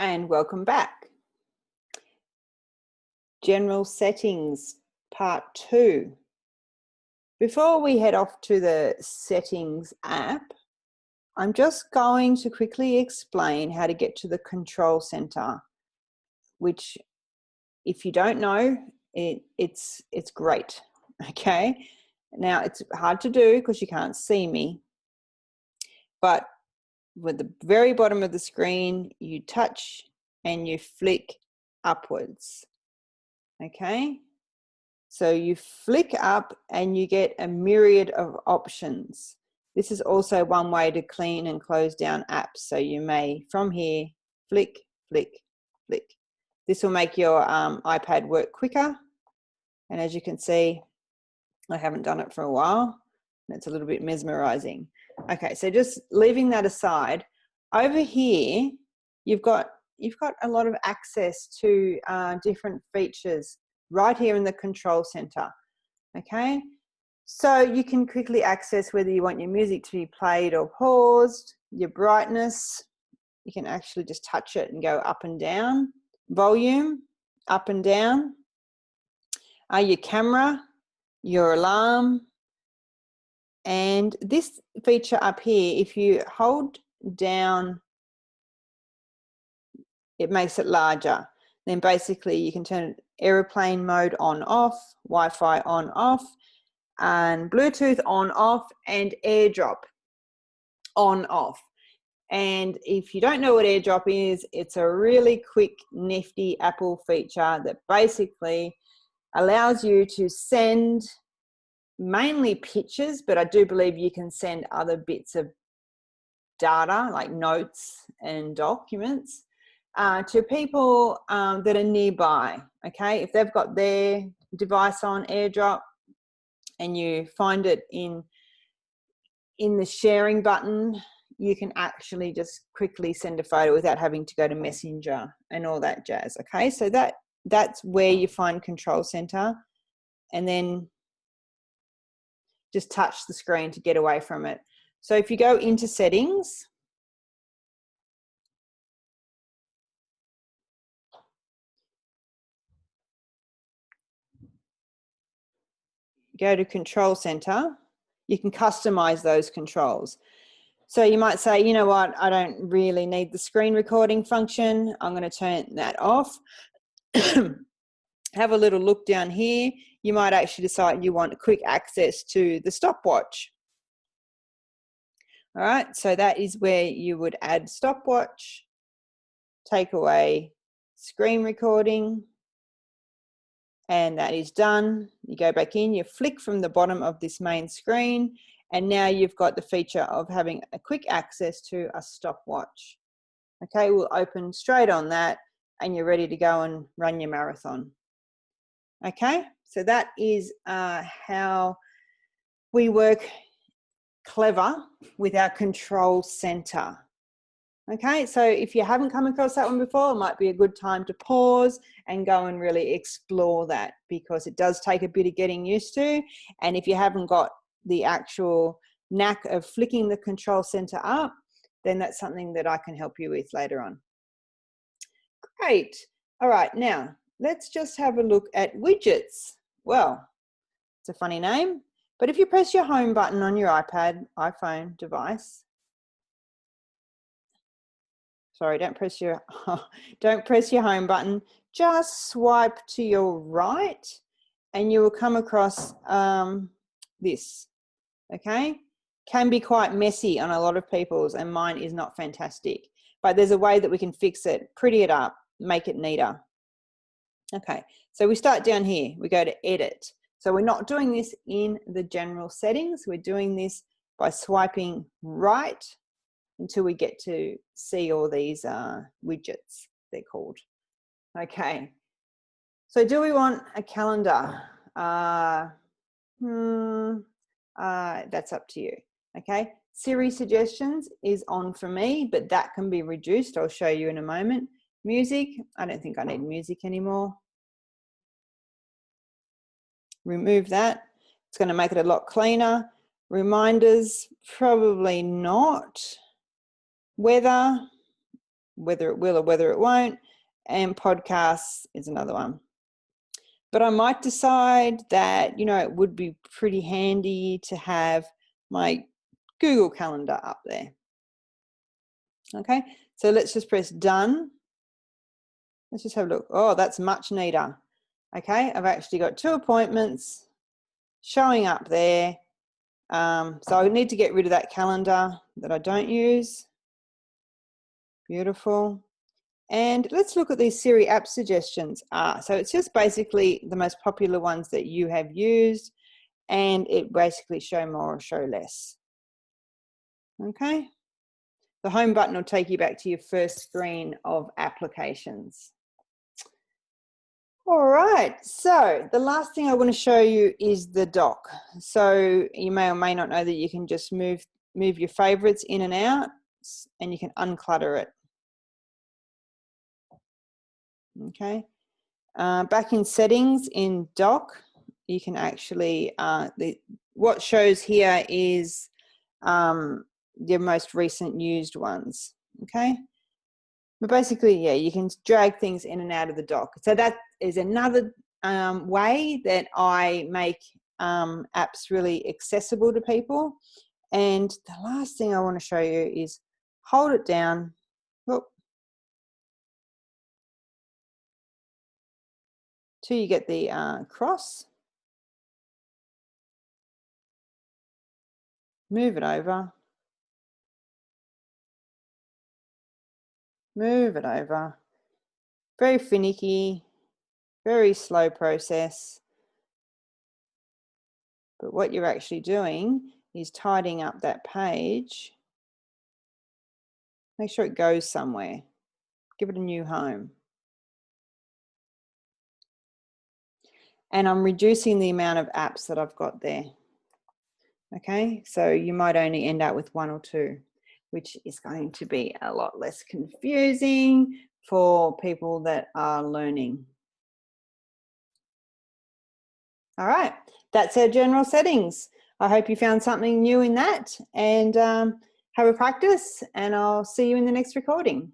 and welcome back. General settings, part 2. Before we head off to the settings app, I'm just going to quickly explain how to get to the control center, which if you don't know, it's great, okay? Now it's hard to do because you can't see me, but with the very bottom of the screen, you touch and you flick upwards, okay? So you flick up and you get a myriad of options. This is also one way to clean and close down apps. So you may, from here, flick, flick, flick. This will make your iPad work quicker. And as you can see, I haven't done it for a while. And it's a little bit mesmerizing. Okay, so just leaving that aside, over here, you've got a lot of access to different features right here in the control center, okay? So you can quickly access whether you want your music to be played or paused, your brightness, you can actually just touch it and go up and down, volume, up and down, your camera, your alarm, and this feature up here, if you hold down, it makes it larger. Then basically you can turn airplane mode on off, Wi-Fi on off, and Bluetooth on off, and AirDrop on off. And if you don't know what AirDrop is, it's a really quick, nifty Apple feature that basically allows you to send mainly pictures, but I do believe you can send other bits of data like notes and documents to people that are nearby, okay? If they've got their device on AirDrop and you find it in the sharing button, you can actually just quickly send a photo without having to go to Messenger and all that jazz, okay? So that's where you find Control Center, and then just touch the screen to get away from it. So if you go into settings, go to Control Center, you can customize those controls. So you might say, you know what, I don't really need the screen recording function. I'm going to turn that off. Have a little look down here. You might actually decide you want quick access to the stopwatch. All right, so that is where you would add stopwatch, take away screen recording, and that is done. You go back in, you flick from the bottom of this main screen, and now you've got the feature of having a quick access to a stopwatch. Okay, we'll open straight on that, and you're ready to go and run your marathon. Okay, so that is how we work clever with our control center. Okay, so if you haven't come across that one before, it might be a good time to pause and go and really explore that, because it does take a bit of getting used to. And if you haven't got the actual knack of flicking the control center up, then that's something that I can help you with later on. Great. All right, now let's just have a look at widgets. Well, it's a funny name, but if you press your home button on your iPad, iPhone device, sorry, don't press your home button, just swipe to your right and you will come across this, okay? Can be quite messy on a lot of people's, and mine is not fantastic, but there's a way that we can fix it, pretty it up, make it neater. Okay, so we start down here, we go to edit. So we're not doing this in the general settings, we're doing this by swiping right until we get to see all these widgets, they're called. Okay, so do we want a calendar? That's up to you, okay? Siri suggestions is on for me, but that can be reduced. I'll show you in a moment. Music, I don't think I need music anymore. Remove that. It's going to make it a lot cleaner. Reminders, probably not. Weather, whether it will or whether it won't, and podcasts is another one. But I might decide that, you know, it would be pretty handy to have my Google Calendar up there. Okay, so let's just press done. Let's just have a look. Oh, that's much neater. Okay, I've actually got 2 appointments showing up there. So I need to get rid of that calendar that I don't use. Beautiful. And let's look at these Siri app suggestions. So it's just basically the most popular ones that you have used, and it basically show more or show less. Okay. The home button will take you back to your first screen of applications. All right, so the last thing I want to show you is the dock. So you may or may not know that you can just move your favorites in and out, and you can unclutter it. Okay, back in settings in dock, you can actually, what shows here is your most recent used ones. Okay, but basically, yeah, you can drag things in and out of the dock. So that is another way that I make apps really accessible to people. And the last thing I want to show you is hold it down. Whoop, till you get the cross. Move it over. Move it over. Very finicky, very slow process. But what you're actually doing is tidying up that page. Make sure it goes somewhere. Give it a new home. And I'm reducing the amount of apps that I've got there. Okay, so you might only end up with 1 or 2, which is going to be a lot less confusing for people that are learning. All right, that's our general settings. I hope you found something new in that, and have a practice, and I'll see you in the next recording.